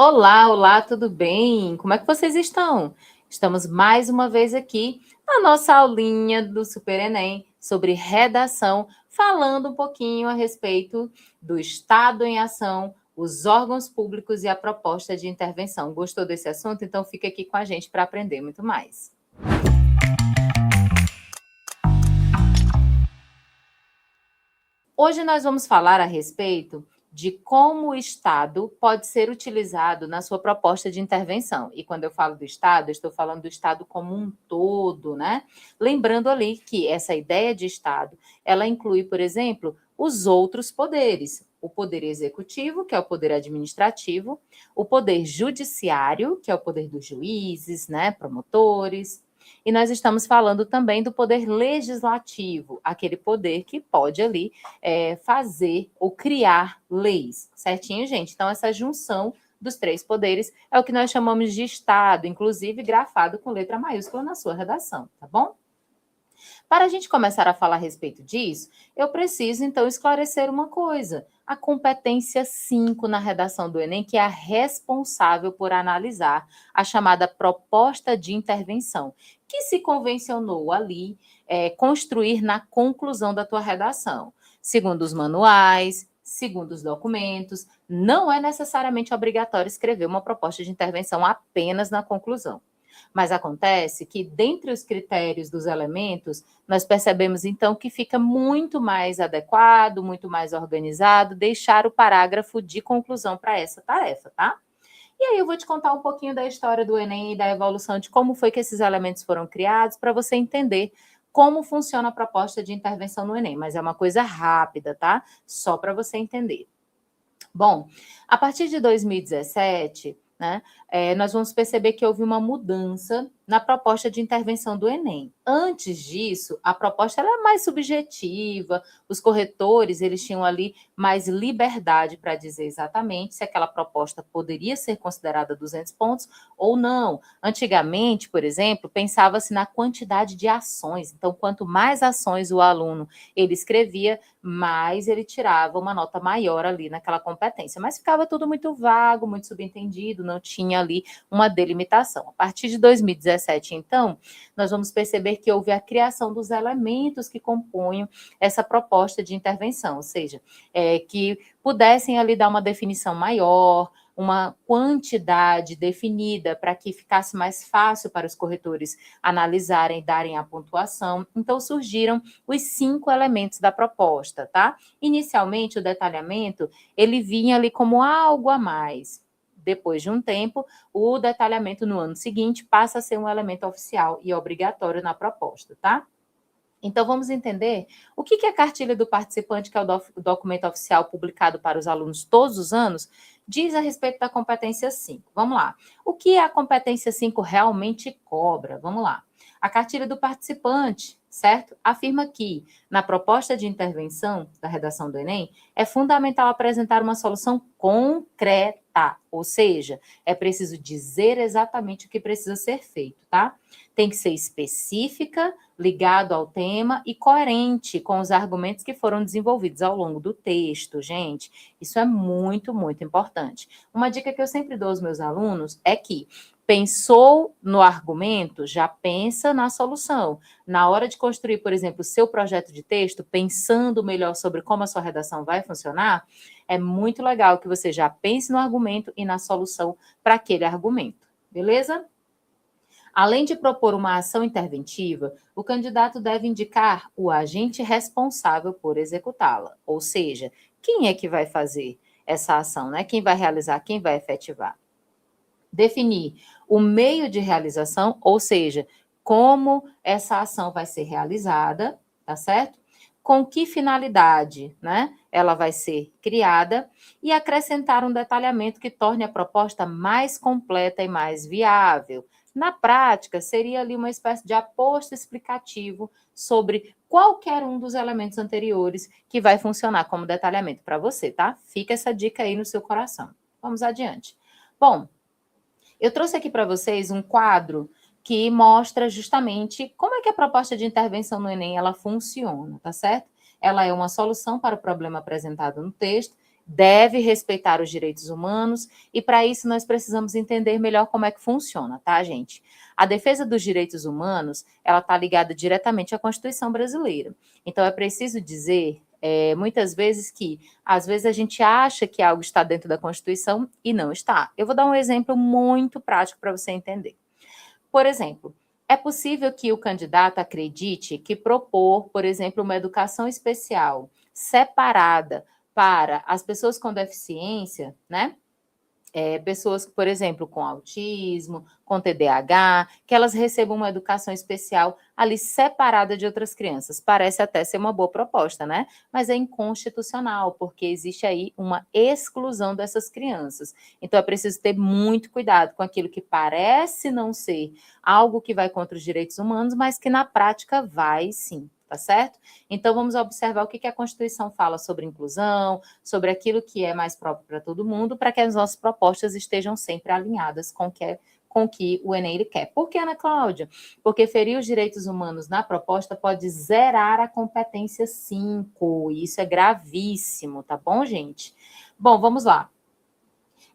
Olá, olá, tudo bem? Como é que vocês estão? Estamos mais uma vez aqui na nossa aulinha do Super Enem sobre redação, falando um pouquinho a respeito do Estado em ação, os órgãos públicos e a proposta de intervenção. Gostou desse assunto? Então fica aqui com a gente para aprender muito mais. Hoje nós vamos falar a respeito de como o Estado pode ser utilizado na sua proposta de intervenção. E quando eu falo do Estado, eu estou falando do Estado como um todo, né? Lembrando ali que essa ideia de Estado, ela inclui, por exemplo, os outros poderes. O poder executivo, que é o poder administrativo, o poder judiciário, que é o poder dos juízes, né, promotores, e nós estamos falando também do poder legislativo, aquele poder que pode ali fazer ou criar leis, certinho, gente? Então, essa junção dos três poderes é o que nós chamamos de Estado, inclusive grafado com letra maiúscula na sua redação, tá bom? Para a gente começar a falar a respeito disso, eu preciso, então, esclarecer uma coisa. A competência 5 na redação do Enem, que é a responsável por analisar a chamada proposta de intervenção, que se convencionou ali construir na conclusão da tua redação. Segundo os manuais, segundo os documentos, não é necessariamente obrigatório escrever uma proposta de intervenção apenas na conclusão. Mas acontece que, dentre os critérios dos elementos, nós percebemos então que fica muito mais adequado, muito mais organizado, deixar o parágrafo de conclusão para essa tarefa, tá? E aí eu vou te contar um pouquinho da história do Enem e da evolução de como foi que esses elementos foram criados, para você entender como funciona a proposta de intervenção no Enem. Mas é uma coisa rápida, tá? Só para você entender. Bom, a partir de 2017, né, nós vamos perceber que houve uma mudança na proposta de intervenção do Enem. Antes disso, a proposta era mais subjetiva, os corretores eles tinham ali mais liberdade para dizer exatamente se aquela proposta poderia ser considerada 200 pontos ou não. Antigamente, por exemplo, pensava-se na quantidade de ações. Então, quanto mais ações o aluno ele escrevia, mais ele tirava uma nota maior ali naquela competência. Mas ficava tudo muito vago, muito subentendido, não tinha ali uma delimitação. A partir de 2017, então, nós vamos perceber que houve a criação dos elementos que compõem essa proposta de intervenção, ou seja, que pudessem ali dar uma definição maior, uma quantidade definida para que ficasse mais fácil para os corretores analisarem e darem a pontuação. Então, surgiram os 5 elementos da proposta, tá? Inicialmente, o detalhamento, ele vinha ali como algo a mais. Depois de um tempo, o detalhamento no ano seguinte passa a ser um elemento oficial e obrigatório na proposta, tá? Então, vamos entender o que é a cartilha do participante, que é o documento oficial publicado para os alunos todos os anos, diz a respeito da competência 5. Vamos lá. O que a competência 5 realmente cobra? Vamos lá. A cartilha do participante, certo? Afirma que, na proposta de intervenção da redação do Enem, é fundamental apresentar uma solução concreta, ou seja, é preciso dizer exatamente o que precisa ser feito, tá? Tem que ser específica, ligado ao tema e coerente com os argumentos que foram desenvolvidos ao longo do texto, gente. Isso é muito, muito importante. Uma dica que eu sempre dou aos meus alunos é que pensou no argumento, já pensa na solução. Na hora de construir, por exemplo, o seu projeto de texto, pensando melhor sobre como a sua redação vai funcionar, é muito legal que você já pense no argumento e na solução para aquele argumento. Beleza? Além de propor uma ação interventiva, o candidato deve indicar o agente responsável por executá-la, ou seja, quem é que vai fazer essa ação, né? Quem vai realizar, quem vai efetivar. Definir o meio de realização, ou seja, como essa ação vai ser realizada, tá certo? Com que finalidade, né? Ela vai ser criada e acrescentar um detalhamento que torne a proposta mais completa e mais viável. Na prática, seria ali uma espécie de aposto explicativo sobre qualquer um dos elementos anteriores que vai funcionar como detalhamento para você, tá? Fica essa dica aí no seu coração. Vamos adiante. Bom, eu trouxe aqui para vocês um quadro que mostra justamente como é que a proposta de intervenção no Enem ela funciona, tá certo? Ela é uma solução para o problema apresentado no texto, deve respeitar os direitos humanos, e para isso nós precisamos entender melhor como é que funciona, tá, gente? A defesa dos direitos humanos, ela está ligada diretamente à Constituição brasileira. Então, é preciso dizer, muitas vezes, que às vezes a gente acha que algo está dentro da Constituição e não está. Eu vou dar um exemplo muito prático para você entender. Por exemplo, é possível que o candidato acredite que propor, por exemplo, uma educação especial separada para as pessoas com deficiência, né? Pessoas, por exemplo, com autismo, com TDAH, que elas recebam uma educação especial ali separada de outras crianças. Parece até ser uma boa proposta, né? Mas é inconstitucional, porque existe aí uma exclusão dessas crianças. Então, é preciso ter muito cuidado com aquilo que parece não ser algo que vai contra os direitos humanos, mas que na prática vai sim. Tá certo? Então, vamos observar o que a Constituição fala sobre inclusão, sobre aquilo que é mais próprio para todo mundo, para que as nossas propostas estejam sempre alinhadas com o que o Enem ele quer. Por que, Ana Cláudia? Porque ferir os direitos humanos na proposta pode zerar a competência 5, e isso é gravíssimo, tá bom, gente? Bom, vamos lá.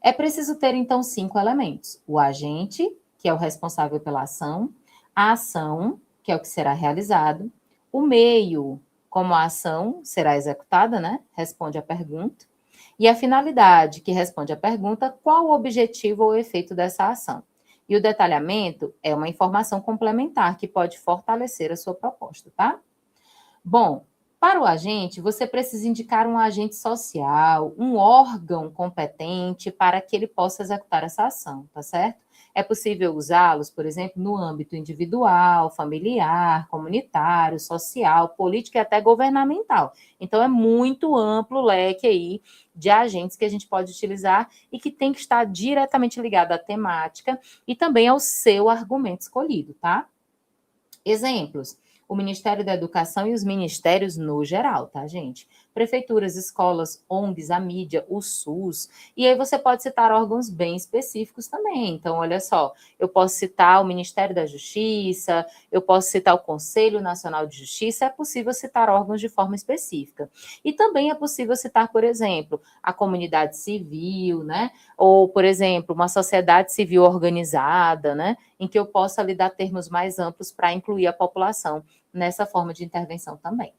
É preciso ter, então, 5 elementos. O agente, que é o responsável pela ação, a ação, que é o que será realizado, o meio, como a ação será executada, né? Responde à pergunta. E a finalidade, que responde à pergunta, qual o objetivo ou efeito dessa ação. E o detalhamento é uma informação complementar que pode fortalecer a sua proposta, tá? Bom, para o agente, você precisa indicar um agente social, um órgão competente para que ele possa executar essa ação, tá certo? É possível usá-los, por exemplo, no âmbito individual, familiar, comunitário, social, político e até governamental. Então, é muito amplo o leque aí de agentes que a gente pode utilizar e que tem que estar diretamente ligado à temática e também ao seu argumento escolhido, tá? Exemplos: o Ministério da Educação e os ministérios no geral, tá, gente? Prefeituras, escolas, ONGs, a mídia, o SUS. E aí você pode citar órgãos bem específicos também. Então, olha só, eu posso citar o Ministério da Justiça, eu posso citar o Conselho Nacional de Justiça, é possível citar órgãos de forma específica. E também é possível citar, por exemplo, a comunidade civil, né? Ou, por exemplo, uma sociedade civil organizada, né? Em que eu possa lhe dar termos mais amplos para incluir a população nessa forma de intervenção também.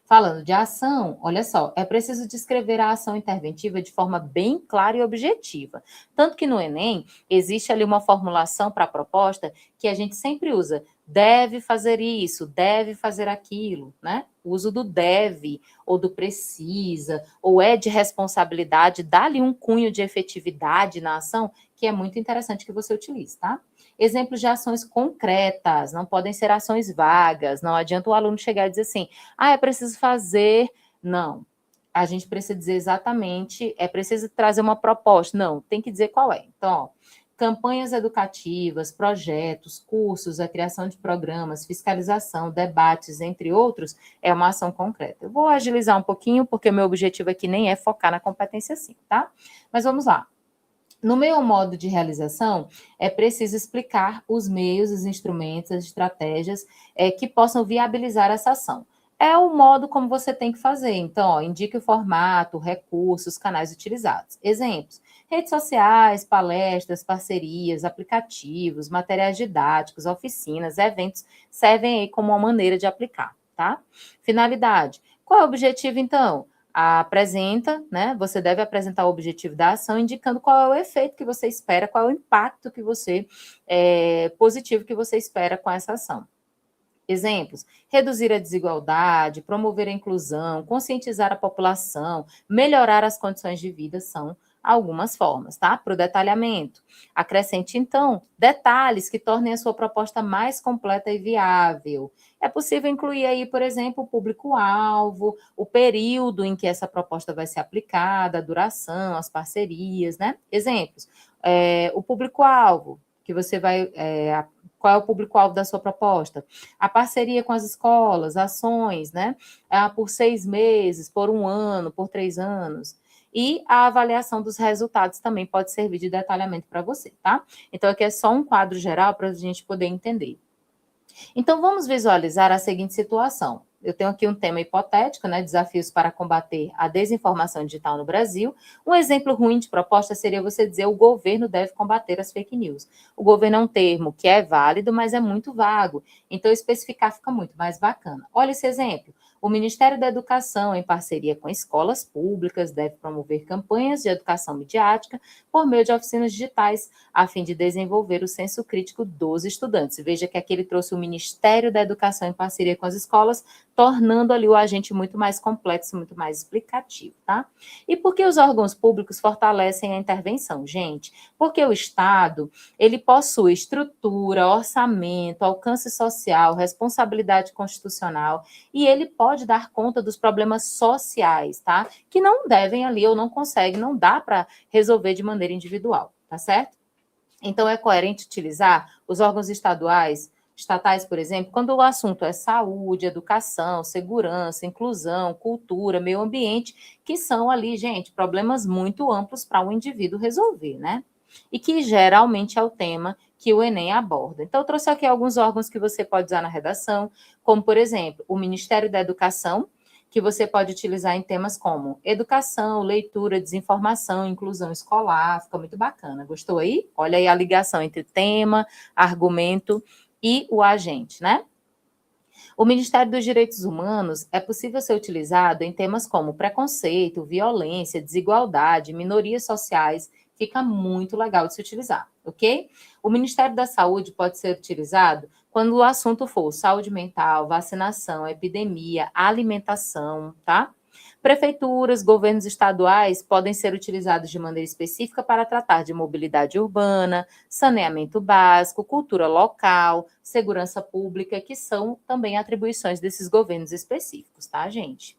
Falando de ação, olha só, é preciso descrever a ação interventiva de forma bem clara e objetiva. Tanto que no Enem existe ali uma formulação para a proposta que a gente sempre usa: deve fazer isso, deve fazer aquilo, né? O uso do deve, ou do precisa, ou é de responsabilidade, dá-lhe um cunho de efetividade na ação, que é muito interessante que você utilize, tá? Exemplos de ações concretas, não podem ser ações vagas, não adianta o aluno chegar e dizer assim: é preciso fazer. Não, a gente precisa dizer exatamente, é preciso trazer uma proposta. Não, tem que dizer qual é. Então, ó, campanhas educativas, projetos, cursos, a criação de programas, fiscalização, debates, entre outros, é uma ação concreta. Eu vou agilizar um pouquinho, porque o meu objetivo aqui nem é focar na competência 5, tá? Mas vamos lá. No meu modo de realização, é preciso explicar os meios, os instrumentos, as estratégias que possam viabilizar essa ação. É o modo como você tem que fazer. Então, ó, indique o formato, recursos, canais utilizados. Exemplos: redes sociais, palestras, parcerias, aplicativos, materiais didáticos, oficinas, eventos, servem aí como uma maneira de aplicar, tá? Finalidade: qual é o objetivo, então? Apresenta, né? Você deve apresentar o objetivo da ação, indicando qual é o efeito que você espera, qual é o impacto que você positivo que você espera com essa ação. Exemplos: reduzir a desigualdade, promover a inclusão, conscientizar a população, melhorar as condições de vida são algumas formas, tá? Para o detalhamento. Acrescente, então, detalhes que tornem a sua proposta mais completa e viável. É possível incluir aí, por exemplo, o público-alvo, o período em que essa proposta vai ser aplicada, a duração, as parcerias, né? Exemplos: o público-alvo, que você vai... qual é o público-alvo da sua proposta? A parceria com as escolas, ações, né? Por 6 meses, por 1 ano, por 3 anos. E a avaliação dos resultados também pode servir de detalhamento para você, tá? Então, aqui é só um quadro geral para a gente poder entender. Então, vamos visualizar a seguinte situação. eu tenho aqui um tema hipotético, né? Desafios para combater a desinformação digital no Brasil. Um exemplo ruim de proposta seria você dizer o governo deve combater as fake news. O governo é um termo que é válido, mas é muito vago. Então, especificar fica muito mais bacana. Olha esse exemplo. O Ministério da Educação, em parceria com escolas públicas, deve promover campanhas de educação midiática por meio de oficinas digitais, a fim de desenvolver o senso crítico dos estudantes. Veja que aqui ele trouxe o Ministério da Educação em parceria com as escolas, tornando ali o agente muito mais complexo, muito mais explicativo, tá? E por que os órgãos públicos fortalecem a intervenção, gente? Porque o Estado, ele possui estrutura, orçamento, alcance social, responsabilidade constitucional, e ele pode dar conta dos problemas sociais, tá? Que não devem ali, ou não conseguem, não dá para resolver de maneira individual, tá certo? Então, é coerente utilizar os órgãos estatais, por exemplo, quando o assunto é saúde, educação, segurança, inclusão, cultura, meio ambiente, que são ali, gente, problemas muito amplos para um indivíduo resolver, né? E que geralmente é o tema que o Enem aborda. Então, eu trouxe aqui alguns órgãos que você pode usar na redação, como, por exemplo, o Ministério da Educação, que você pode utilizar em temas como educação, leitura, desinformação, inclusão escolar, fica muito bacana. Gostou aí? Olha aí a ligação entre tema, argumento e o agente, né? O Ministério dos Direitos Humanos é possível ser utilizado em temas como preconceito, violência, desigualdade, minorias sociais. Fica muito legal de se utilizar, ok? O Ministério da Saúde pode ser utilizado quando o assunto for saúde mental, vacinação, epidemia, alimentação, tá? Prefeituras, governos estaduais podem ser utilizados de maneira específica para tratar de mobilidade urbana, saneamento básico, cultura local, segurança pública, que são também atribuições desses governos específicos, tá, gente?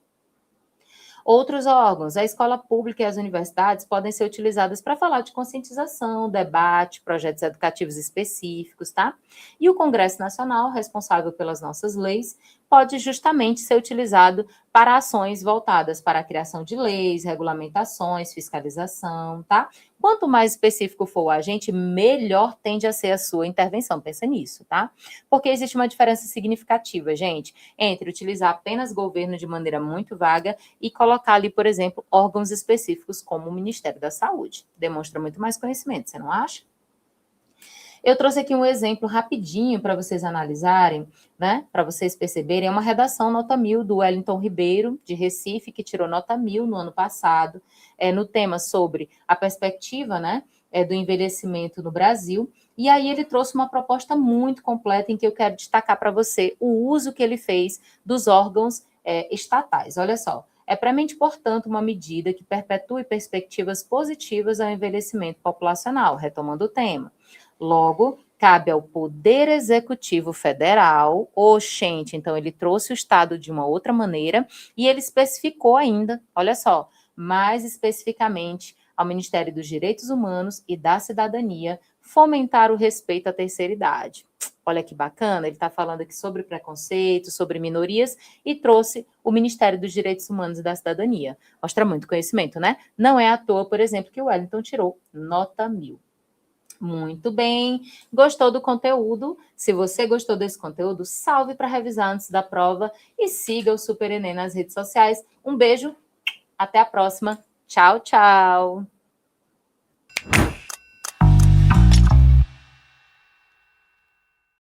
Outros órgãos, a escola pública e as universidades podem ser utilizadas para falar de conscientização, debate, projetos educativos específicos, tá? E o Congresso Nacional, responsável pelas nossas leis, pode justamente ser utilizado para ações voltadas para a criação de leis, regulamentações, fiscalização, tá? Quanto mais específico for o agente, melhor tende a ser a sua intervenção. Pensa nisso, tá? Porque existe uma diferença significativa, gente, entre utilizar apenas governo de maneira muito vaga e colocar ali, por exemplo, órgãos específicos como o Ministério da Saúde. Demonstra muito mais conhecimento, você não acha? Eu trouxe aqui um exemplo rapidinho para vocês analisarem, né? Para vocês perceberem. É uma redação nota 1000 do Wellington Ribeiro, de Recife, que tirou nota 1000 no ano passado, no tema sobre a perspectiva, né? Do envelhecimento no Brasil. E aí ele trouxe uma proposta muito completa em que eu quero destacar para você o uso que ele fez dos órgãos estatais. Olha só. É premente, portanto, uma medida que perpetue perspectivas positivas ao envelhecimento populacional, retomando o tema. Logo, cabe ao Poder Executivo Federal, oxente, então ele trouxe o Estado de uma outra maneira, e ele especificou ainda, olha só, mais especificamente ao Ministério dos Direitos Humanos e da Cidadania, fomentar o respeito à terceira idade. Olha que bacana, ele está falando aqui sobre preconceito, sobre minorias, e trouxe o Ministério dos Direitos Humanos e da Cidadania. Mostra muito conhecimento, né? Não é à toa, por exemplo, que o Wellington tirou nota 1000. Muito bem. Gostou do conteúdo? Se você gostou desse conteúdo, salve para revisar antes da prova e siga o Super Enem nas redes sociais. Um beijo, até a próxima. Tchau, tchau.